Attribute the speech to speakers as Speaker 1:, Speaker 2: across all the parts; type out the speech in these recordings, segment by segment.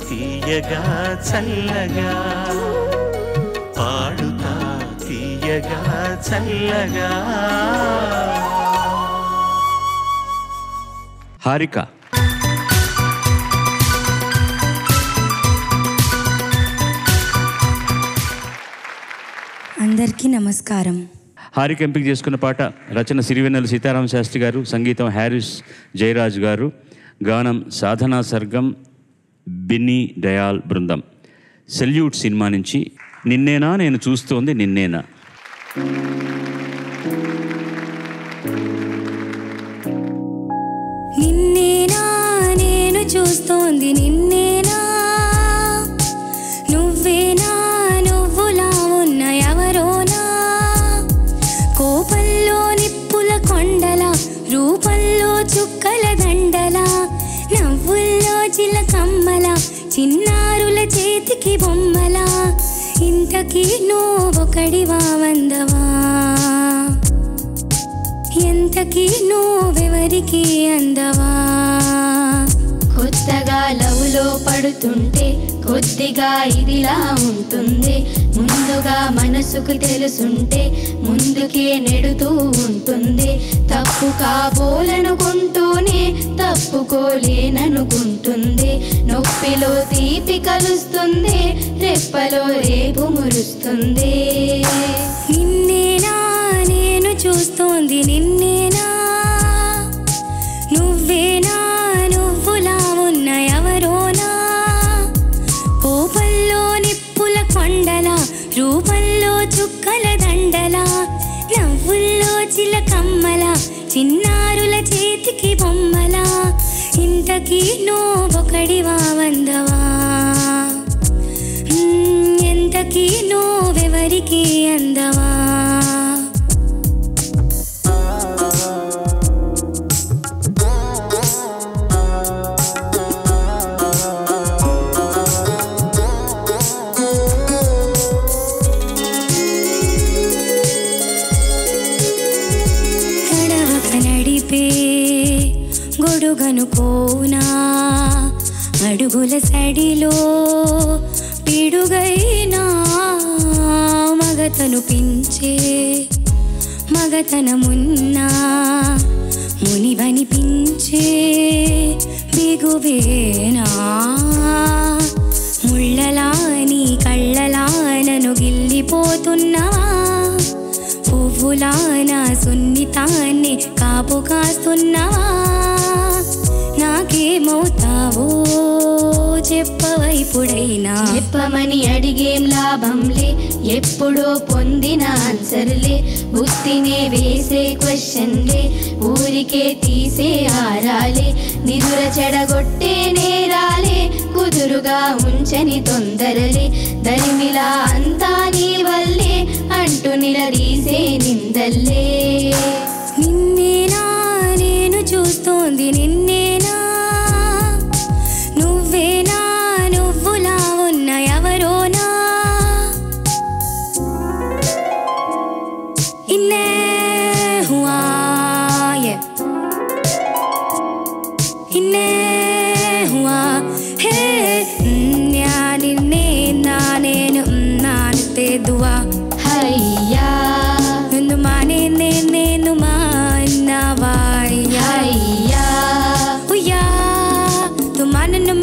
Speaker 1: తీయగా చల్లగా పాడుతా తీయగా చల్లగా.
Speaker 2: హారిక.
Speaker 3: అందరికీ నమస్కారం.
Speaker 2: హారిక ఎంపిక చేసుకున్న పాట రచన సిరివెన్నెల సీతారామ శాస్త్రి గారు, సంగీతం హ్యారిస్ జయరాజ్ గారు, గానం సాధనా సర్గం, బిన్నీ దయాల్ బృందం. సెల్యూట్ సినిమా నుంచి నిన్నేనా నేను చూస్తోంది నిన్నేనా.
Speaker 3: నిన్నేనా నేను చూస్తోంది నిన్నేనా, నువ్వేనా నువ్వులా ఉన్న ఎవరోనా, కోపంలో నిప్పుల కొండల, రూపంలో చుక్కల దండల, నవ్వుల్లో చిలకమ్మల, చిన్నారుల చేతికి బొమ్మల, ఇంతకీ నువ్వొకడివా వందవా, ఎంతకీ నువ్వెవరికి అందవా.
Speaker 4: కొత్తగా లవ్లో పడుతుంటే కొద్దిగా ఇదిలా ఉంటుంది, ముందుగా మనసుకు తెలుసుంటే ముందుకే నెడుతూ ఉంటుంది, తప్పు కాబోలనుకుంటూనే తప్పుకోలేననుకుంటుంది, నొప్పిలో తీపి కలుస్తుంది, రెప్పలో రేపు మురుస్తుంది.
Speaker 3: నిన్నేనా నేను చూస్తోంది నిన్నేనా, నువ్వేనా నువ్వులా ఉన్న ఎవరోనా, కోపంలో నిప్పుల కొండల, రూపంలో చుక్కల దండల, నవ్వుల్లో చిలకమ్మల, చిన్నారుల చేతికి బొమ్మల, ఇంతకీ నువ్వొకడివా వందవా, ఎంతకీ నువ్వెవరికి అందవా. గొడుగనుకోనా అడుగుల సడిలో పిడుగైనా, మగతను పించే మగతనమున్నా, మునివనిపించే బిగువేనా, ముళ్ళలా నీ కళ్ళలా నన్ను గిల్లిపోతున్నావా, పువ్వులా నా సున్నితాన్ని కాపు కాస్తున్నావా, నాకేమవుతావో చెప్పవైపుడైనా.
Speaker 4: చెప్పమని అడిగేం లాభంలే, ఎప్పుడో పొందిన ఆన్సర్లే, బుద్ధినే వేసే క్వశ్చన్లే, ఊరికే తీసే ఆరాలే, నిదుర చెడగొట్టే నేరాలే, కుదురుగా ఉంచని తొందరలే, దరిమిలా అంతా నీ వల్లే అంటూ నిలదీసే నిందల్లే.
Speaker 3: నిన్నేనా నేను చూస్తోంది నిన్నేనా, నువ్వేనా నువ్వులా ఉన్న ఎవరోనా, ఇన్నే హువా ఇన్నే హువా హే, నిన్నే నా నేను నానితే దువా
Speaker 4: హయ్యా
Speaker 3: నన్ను మానే నేను మానవాయ్యా, ఉయ్యా తుమా నన్ను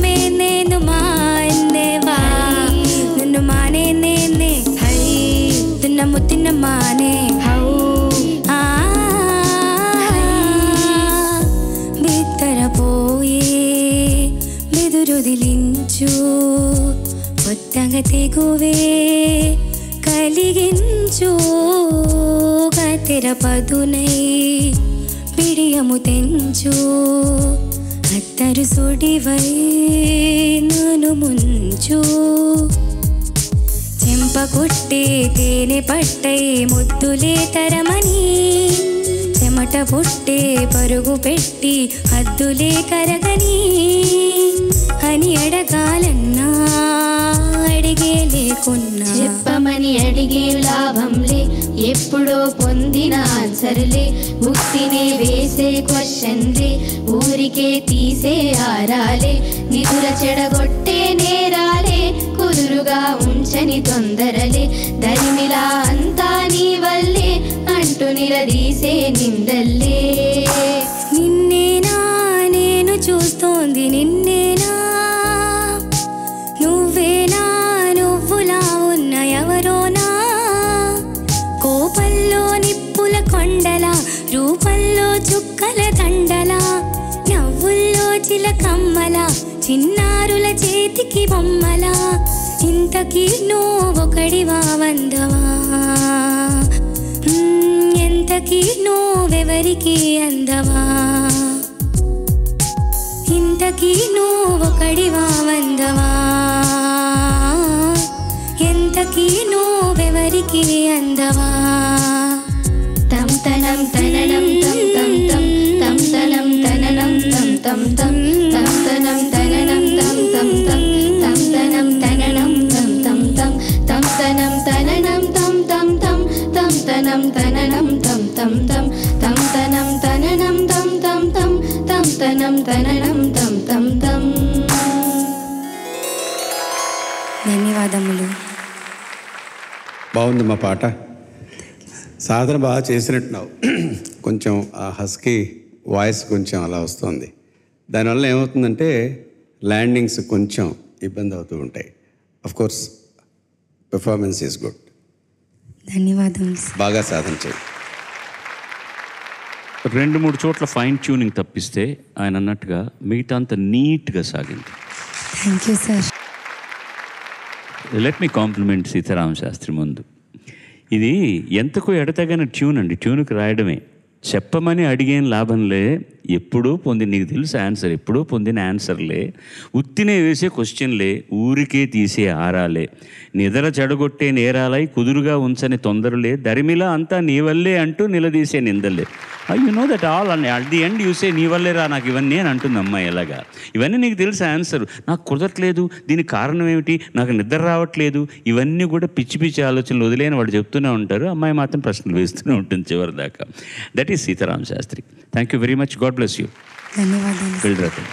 Speaker 3: నేను మానేవా, నన్ను మానే నేనే హై తిన్న ముత్తిన మానే హౌ బిత్తరపోయే బెదురుదిలించు, కొత్తగా తెగువే కలిగించు, కత్తెర పదునై పిడియము తెంచు, అత్తరు సుడివై నన్ను ముంచు, చెంప కొట్టే తేనె పట్టై ముద్దులే తరమని, చెమట పుట్టే పరుగు పెట్టి హద్దులే కరగని, అని అడగాలన్నా అడిగే లేకున్నా.
Speaker 4: చెప్పమని అడిగే లాభంలే, ఎప్పుడో పొందిన పొందిన ఆన్సర్లే ఉత్తినే వేసే క్వశ్చన్లే ఊరికే తీసే ఆరాలే నిదుర చెడగొట్టే నేరాలే కుదురుగా ఉంచని తొందరలే దరిమిలా అంతా నీ వల్లే అంటూ నిలదీసే నిందల్లే
Speaker 3: నిన్నేనా నేను చూస్తోంది నిన్నేనా నువ్వేనా నువ్వులా ఉన్న ఎవరోనా కోపంలో నిప్పుల కొండల రూపంలో చుక్కల దండల నవ్వుల్లో చిలకమ్మల చిన్నారుల చేతికి బొమ్మల ఇంతకీ నువ్వొకడివా వందవా ఎంతకీ నువ్వెవరికి అందవా ఇంతకీ నువ్వొకడివా వందవా ఎంతకీ నువ్వెవరికి అందవా
Speaker 4: తం తనం తననం తం తం తం తం తనం తననం తం తం తం తం తనం తననం తం తం తం తం తనం తననం తం తం తం తం తనం తననం తం తం తం తం తనం తననం తం తం తం తం తనం తననం తం తం తం తం తనం తననం తం తం తం.
Speaker 3: ధన్యవాదములు.
Speaker 5: బాగుంది మా పాట. సాధన బాగా చేసినట్టున్నావు. కొంచెం ఆ హస్కీ వాయిస్ కొంచెం అలా వస్తుంది. దానివల్ల ఏమవుతుందంటే ల్యాండింగ్స్ కొంచెం ఇబ్బంది అవుతూ ఉంటాయి. Course performance is good.
Speaker 3: ధన్యవాదములు.
Speaker 5: బాగా సాధన చేయి.
Speaker 2: 2-3 చోట్ల ఫైన్ ట్యూనింగ్ తప్పిస్తే ఆయన అన్నట్టుగా మిగతా అంత నీట్గా సాగింది.
Speaker 3: Thank you sir.
Speaker 2: Let me compliment Sitarama Sastri ముందు. ఇది ఎంతకు ఎడతగని ట్యూన్ అండి. ట్యూన్కి రాయడమే. చెప్పమని అడిగేం లాభంలే, ఎప్పుడూ పొంది నీకు తెలుసు ఆన్సర్, ఎప్పుడూ పొందిన ఆన్సర్లే, ఉత్తినే వేసే క్వశ్చన్లే, ఊరికే తీసే ఆరాలే, నిద్ర చెడగొట్టే నేరాలై కుదురుగా ఉంచని తొందరలే, దరిమిలా అంతా నీ వల్లే అంటూ నిలదీసే నిందలే. యు నో దట్ ఆల్ అని అట్ ది ఎండ్ యూసే నీ వల్లే రా నాకు ఇవన్నీ అని అంటుంది అమ్మాయి. ఎలాగా ఇవన్నీ నీకు తెలుసు ఆన్సర్, నాకు కుదరట్లేదు, దీనికి కారణం ఏమిటి, నాకు నిద్ర రావట్లేదు, ఇవన్నీ కూడా పిచ్చి పిచ్చి ఆలోచనలు వదిలేని వాడు చెప్తూనే ఉంటారు. అమ్మాయి మాత్రం ప్రశ్నలు వేస్తూనే ఉంటుంది చివరి దాకా. That is Sitarama Sastri. Thank you very much. God bless you.
Speaker 3: ధన్యవాదాలు.
Speaker 2: వెళ్ళరా.